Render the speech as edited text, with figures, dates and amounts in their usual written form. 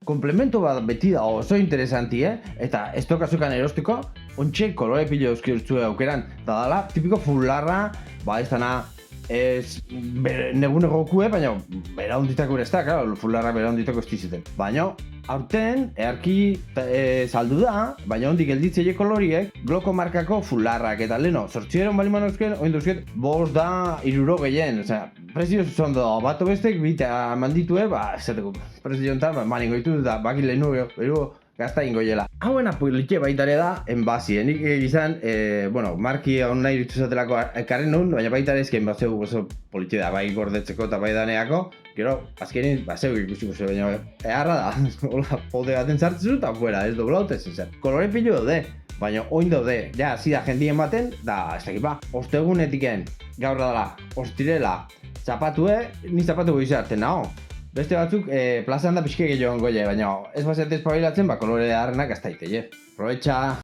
Komplemento bat beti da oso interesanti, eta ez tokazukan erosteko, ontxe kolore pilo euskirtzue aukeran, da dala, tipiko fularra, ba ez dana, ez negunegokue, baina bera honditako ere ez da, claro, fularra bera honditako ez dizuten. Baina, aurten, earki saldu da, baina hondik gelditzeile koloriek, Gloko markako fularrak, eta leheno, 8 baliman euskien, oin duzket, 5 da 60 gehien, osea, prezio zondo, bato bestek, bita manditue, ba, esateko, prezio ontan, ba, maningo ditu, da, baki lehenu, gazta ingo jela. Hauena politxe baitare da, enbazi, nik izan, bueno, marki hon nahi ditu zatelako ekarren nun, baina baitare ezken bat zeu oso politxe da, bai gordetzeko eta bai daneako, gero, azkenin, ba, zeu ikusiko zeu, baina eharra da, hola, pode baten sartzen eta fuera, ez doblaute zen. Kolore pilo daude, baina oin daude, ja, zida jendien baten, da, ez dakit ba, ostegunetiken, gaur dala, ostirela, zapatue, ni zapatu goizarten naho. Beste batzuk, plazan da pixke gehiago goile, baina ez bazete espabilatzen, ba kolore harrenak aztaiteke. Aprovecha!